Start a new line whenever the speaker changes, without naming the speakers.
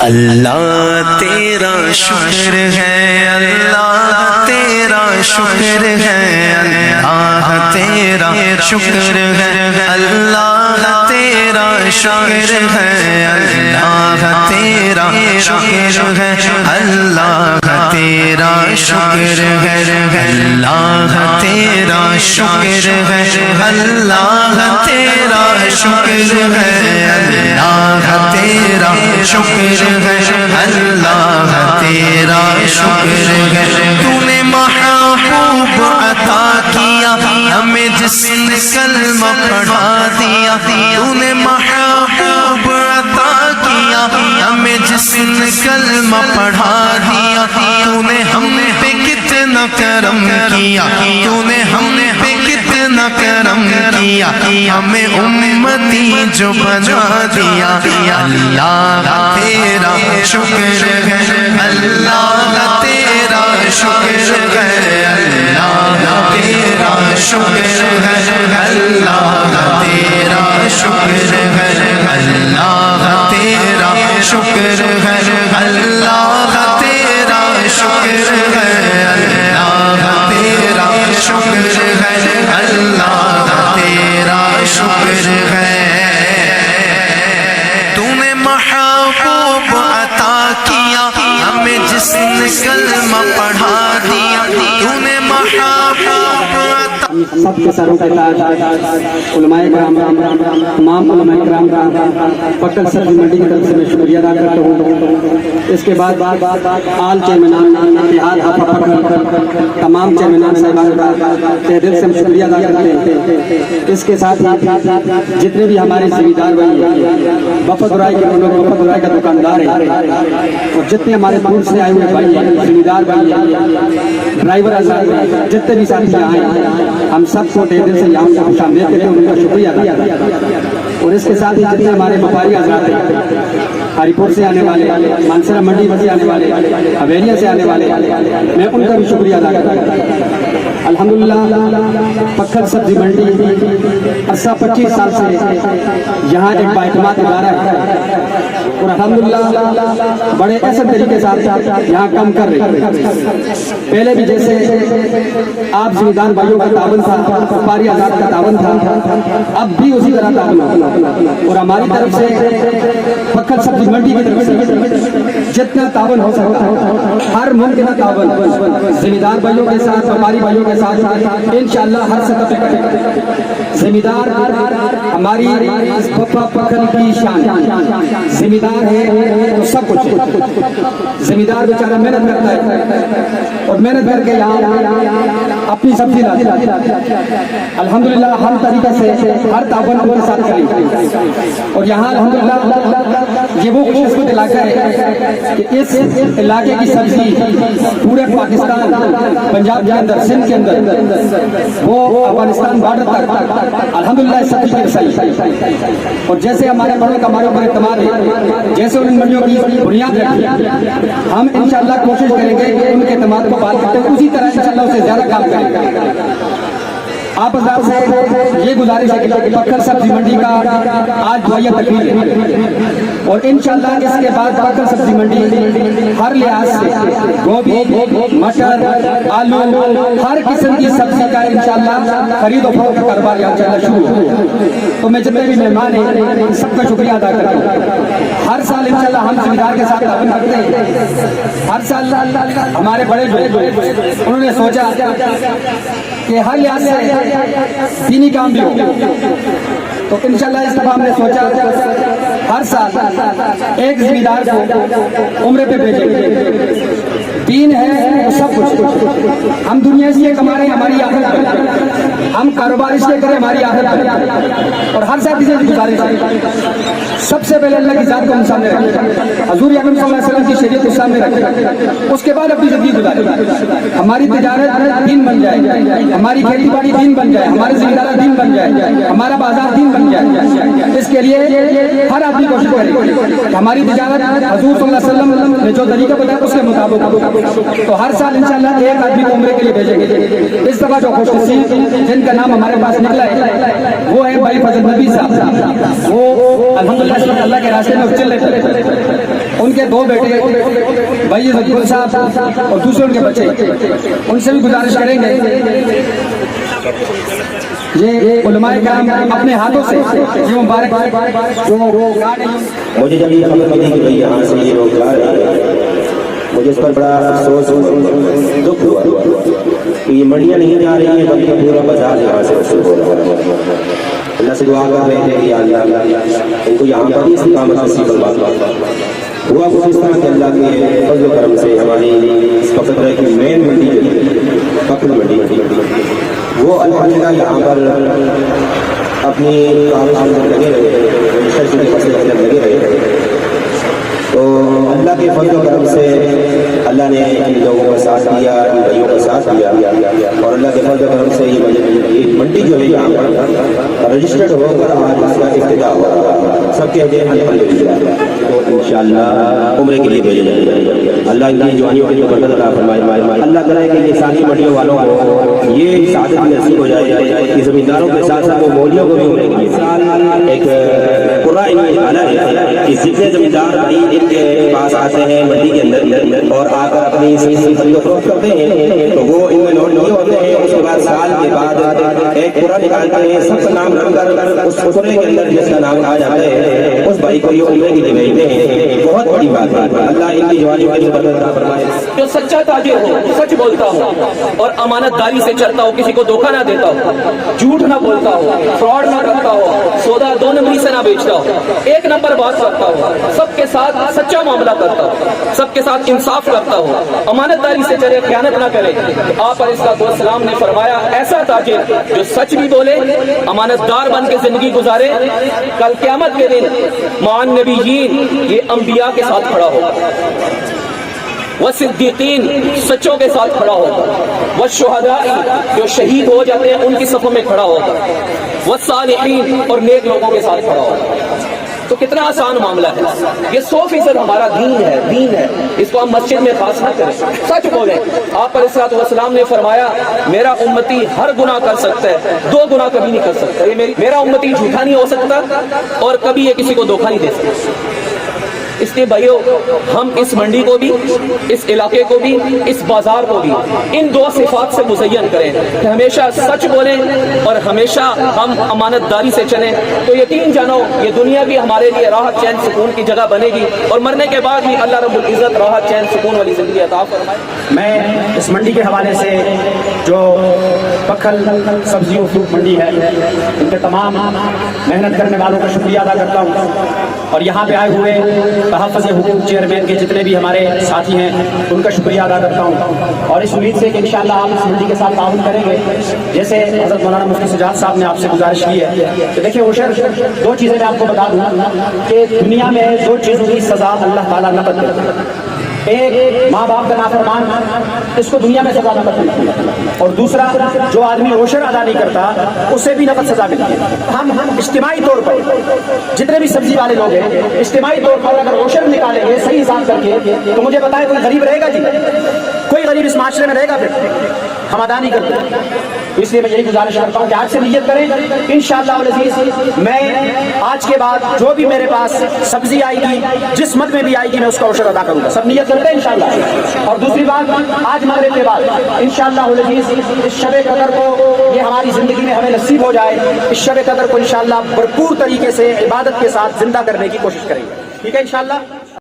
اللہ تیرا شکر ہے، اللہ تیرا شکر ہے، اللہ تیرا شکر ہے، اللہ تیرا شکر ہے، اللہ تیرا شکر ہے، اللہ تیرا شکر ہے، اللہ تیرا شکر ہے، اللہ تیرا شکر ہے، اللہ تیرا شکر ہے، اللہ تیرا شکر ہے۔ تو نے محبوب عطا کیا ہمیں جس نے کلمہ پڑھا دیا، تو نے محبوب عطا کیا ہمیں جس نے کلمہ پڑھا دیا، تو نے ہم پہ کتنا کرم کیا، تو نے ہم پہ کتنا کرم کیا، ہمیں امتی جو بنا دیا۔ اللہ تیرا شکر ہے، اللہ تیرا شکر ہے، اللہ تیرا شکر ہے، اللہ تیرا شکر ہے، اللہ تیرا شکر ہے، اللہ تیرا شکر ہے، اللہ تیرا شکر ہے، اللہ تیرا شکر ہے۔ تو نے محبوب عطا کیا ہمیں جس نے کلمہ پڑھا دیا، تو نے محبوب عطا
سب کے سروں کے تاج علماء کرام، تمام علماء کرام کا پکل سبزی منڈی کی طرف سے میں شکریہ ادا کرتا ہوں۔ اس کے بعد آل چیئرمین اتحاد ہافا پکل تمام چیئرمین صاحبان کا تہ دل سے ہم شکریہ ادا کرتے ہیں۔ اس کے ساتھ ہی جتنے بھی ہمارے ذمہ دار بھائی وفد رائے کے لوگ، وفد رائے کا دکاندار ہے، اور جتنے ہمارے دور سے آئے ہوئے بھائی ہیں، ذمہ دار بھائی ہیں، ڈرائیور حضرات، جتنے بھی ساتھی آئے ہیں، ہم سب کو تہ دل سے یہاں سے خوش آمدید کہتے ہیں، ان کا شکریہ ادا کرتے ہیں۔ اور اس کے ساتھ ہی جتنے ہمارے وپاری حضرات ہیں، ہری پور سے آنے والے، مانسرا منڈی سے آنے والے، حویلیہ سے آنے والے، میں ان کا بھی شکریہ ادا کرتا ہوں۔ الحمدللہ پکھل سبزی منڈی عرصہ 25 سال سے یہاں ایک بااعتماد ادارہ ہے، اور الحمدللہ بڑے احسن طریقے سے یہاں کام کر رہے ہیں۔ پہلے بھی جیسے آپ ذمہ دار بھائیوں کا تعاون تھا، وپاری آزاد کا تعاون تھا، اب بھی اسی طرح تعاون ہو، اور ہماری طرف سے پکھل سبزی منڈی کی طرف سے جتنا تعاون ہو سکتا ہے، ہر ممکنہ تعاون ذمہ دار بھائیوں کے ساتھ، وپاری بھائیوں کے ساتھ انشاءاللہ ہر سطح پہ کریں گے۔ ذمہ دار ہماری پکھل کی شان، ذمہ دار ہے تو سب کچھ ہے۔ ذمہ دار بیچارہ محنت کرتا ہے، اور محنت کر کے یہاں اپنی سبزی لاتا ہے۔ الحمدللہ ہر طریقے سے ہر تعاون ان کے ساتھ کریں، اور یہاں الحمدللہ یہ وہ خوش قسمت علاقہ ہے کہ اس علاقے کی سبزی پورے پاکستان، پنجاب کے اندر، سندھ کے اندر، وہ افغانستان بارڈر تک الحمدللہ اس سبزی کی رسائی۔ اور جیسے ہمارے بڑوں کا ہمارے اوپر اعتماد ہے، جیسے ان منڈیوں کی بنیاد رکھی، ہم انشاءاللہ کوشش کریں گے کہ ان کے اعتماد کو بات کرتے ہیں، اسی طرح انشاءاللہ اسے زیادہ کام کریں گے۔ آپ حضرات سے یہ گزارش ہے کہ پکھل سبزی منڈی کا آج دعائیہ تقریر ہے، اور انشاءاللہ اس کے بعد پکھل سبزی منڈی ہر لحاظ سے گوبھی، مٹر، آلو، ہر قسم کی سبزی کا انشاءاللہ خرید و فروخت کا کاروبار یہاں چلنا شروع ہو۔ تو میں جتنے بھی مہمان ہیں سب کا شکریہ ادا کرتا ہوں۔ ہر سال انشاءاللہ ہم ذمہ دار کے ساتھ تعاون کرتے ہیں۔ ہر سال ہمارے بڑے جو انہوں نے سوچا کہ ہر لحاظ سے دینی کام بھی ہو، تو انشاءاللہ اس دفعہ ہم نے سوچا ہر سال ایک ذمہ دار کو عمرے پہ بھیجیں گے۔ دین ہے سب کچھ، ہم دنیا اس لیے کما رہے ہیں ہماری آخرت بنے، ہم کاروبار اس لیے کریں ہماری آخرت بنے، اور ہر ساتھی سے گزارش ہے سب سے پہلے اللہ کی ذات کو ہم سامنے رکھیں، حضور اکرم صلی اللہ علیہ وسلم کی شریعت کو سامنے رکھیں، اس کے بعد اپنی زندگی گزاریں، ہماری تجارت دین بن جائے، ہماری کھیتی باڑی دین بن جائے، ہمارے ذمہ دار دین بن جائے، ہمارا بازار دین بن جائے۔ اس کے لیے ہر آدمی کوشش کرے کہ ہماری تجارت حضور صلی اللہ علیہ وسلم نے جو طریقہ بتایا اس کے مطابق، تو ہر سال انشاءاللہ ایک آدمی کو عمرے کے لیے بھیجیں گے۔ اس دفعہ جو خوش نصیب جن کا نام ہمارے پاس نکلا ہے وہ ہے بھائی فضل نبی صاحب، وہ الحمدللہ اس وقت اللہ کے راستے میں چل رہے تھے، ان کے 2 بیٹے بھائی گل صاحب اور دوسرے ان کے بچے، ان سے بھی گزارش کریں گے یہ علماء کرام اپنے ہاتھوں سے یہ مبارک جو
مجھے جب یہ خبر ملی کہ بھائی یہاں سے یہ لوگ جا رہے ہیں، مجھے اس پر بڑا افسوس دکھ ہوا کہ یہ منڈیاں نہیں جا رہی ہیں بلکہ پورا بازار یہاں سے وصول ہو رہا ہے۔ اللہ سے دعا کر رہے تھے کہ یا اللہ ان کو یہاں پر ہی استقامت نصیب فرما۔ ہوا کچھ اس طرح کہ اللہ کے فضل و کرم سے ہماری اس پکڑ کی مین منڈی جو تھی پکڑ منڈی وہ الحمدللہ یہاں پر اپنی کام میں لگے رہے، لگے رہے، تو اللہ کے فضل و کرم سے اللہ نے ان لوگوں کا ساتھ دیا، ان بھائیوں کا ساتھ دیا، اور اللہ کے فضل و کرم سے یہ منڈی جو ہے یہاں پر رجسٹرڈ ہو کر آج اس کا افتتاح ہوا۔ سب کہتے ہیں الحمدللہ، تو انشاءاللہ عمرے کے لیے بھیجے جائیں گے۔ اللہ ان کی جوانیوں کی برکت عطا فرمائے۔ اللہ کرے کہ یہ ساری منڈیوں والوں کو یہ سعادت نصیب ہو جائے کہ زمینداروں کے ساتھ ساتھ وہ مولیوں کو بھی عمرے کے لیے ایک قرآن ہے کہ جتنے زمیندار ان کے پاس آتے ہیں منڈی کے اندر اور آ کر اپنی سبزی کو فروخت کرتے ہیں تو وہ ان میں نوٹ نہیں ہوتے ہیں، اس کے بعد سال کے بعد ایک پورا نکالتے ہیں، سب کا نام رکھ کر اس پورے کے اندر جس کا نام آ جاتا ہے اس بھائی کو یہ عمرے کے لیے بھیجتے ہیں۔ بہت بڑی بات ہے، اللہ ان کی جوانی کی برکت عطا فرمائے۔
جو سچا تاجر ہو، سچ بولتا ہو اور امانت داری سے چلتا ہو، کسی کو دھوکہ نہ دیتا ہو، جھوٹ نہ بولتا ہو، فراڈ نہ کرتا ہو، سودا 2 نمبری سے نہ بیچتا ہو، 1 نمبر بات کرتا ہو، سب کے ساتھ سچا معاملہ کرتا ہو، سب کے ساتھ انصاف کرتا ہو، امانت داری سے چلے، خیانت نہ کرے۔ آپ علیہ السلام نے فرمایا ایسا تاجر جو سچ بھی بولے، امانت دار بن کے زندگی گزارے، کل قیامت کے دن معاً نبیین یہ انبیاء کے ساتھ کھڑا ہوگا، وہ صدیقین سچوں کے ساتھ کھڑا ہوگا، وہ شہداء جو شہید ہو جاتے ہیں ان کی صفوں میں کھڑا ہوگا، وہ صالحین اور نیک لوگوں کے ساتھ کھڑا ہوگا۔ تو کتنا آسان معاملہ ہے، یہ 100% ہمارا دین ہے، اس کو ہم مسجد میں خاص نہ کریں، سچ بولیں۔ آپ علیہ السلام نے فرمایا میرا امتی ہر گناہ کر سکتا ہے، 2 گناہ کبھی نہیں کر سکتا۔ یہ میرا امتی جھوٹا نہیں ہو سکتا اور کبھی یہ کسی کو دھوکہ نہیں دے سکتا۔ اس لیے بھائیو ہم اس منڈی کو بھی، اس علاقے کو بھی، اس بازار کو بھی ان 2 صفات سے مزین کریں کہ ہمیشہ سچ بولیں اور ہمیشہ ہم امانت داری سے چلیں، تو یقین جانو یہ دنیا بھی ہمارے لیے راحت چین سکون کی جگہ بنے گی اور مرنے کے بعد بھی اللہ رب العزت راحت چین سکون والی زندگی عطا فرمائے۔
میں اس منڈی کے حوالے سے جو پکھل سبزی و فروٹ منڈی ہے ان کے تمام محنت کرنے والوں کا شکریہ ادا کرتا ہوں، اور یہاں پہ آئے ہوئے تحفظ حقوق چیئرمین کے جتنے بھی ہمارے ساتھی ہیں ان کا شکریہ ادا کرتا ہوں، اور اس امید سے کہ انشاءاللہ آپ اس منڈی کے ساتھ تعاون کریں گے۔ جیسے حضرت مولانا مفتی سجاد صاحب نے آپ سے گزارش کی ہے کہ دیکھیں عشر 2 چیزیں میں آپ کو بتا دوں کہ دنیا میں 2 چیزوں کی سزا اللہ تعالیٰ نقد کرتا ہے، ایک ماں باپ کا نافرمان اس کو دنیا میں سزا نقد ملتی ہے، اور دوسرا جو آدمی عشر ادا نہیں کرتا اسے بھی نقد سزا ملتی ہے۔ ہم اجتماعی طور پر جتنے بھی سبزی والے لوگ ہیں اجتماعی طور پر اگر عشر نکالیں گے صحیح حساب کر کے تو مجھے بتائیں کوئی غریب رہے گا؟ جی کوئی غریب اس معاشرے میں رہے گا؟ پھر ہم ادا نہیں کرتے۔ تو اس لیے میں یہی گزارش کرتا ہوں کہ آج سے نیت کریں انشاءاللہ العزیز میں آج کے بعد جو بھی میرے پاس سبزی آئے گی جس مد میں بھی آئے گی میں اس کا عشر ادا کروں گا۔ سب نیت کرتے ہیں انشاءاللہ۔ اور دوسری بات آج مغرب کے بعد انشاءاللہ العزیز اس شب قدر کو یہ ہماری زندگی میں ہمیں نصیب ہو جائے، اس شب قدر کو انشاءاللہ بھرپور طریقے سے عبادت کے ساتھ زندہ کرنے کی کوشش کریں گے، ٹھیک ہے انشاءاللہ۔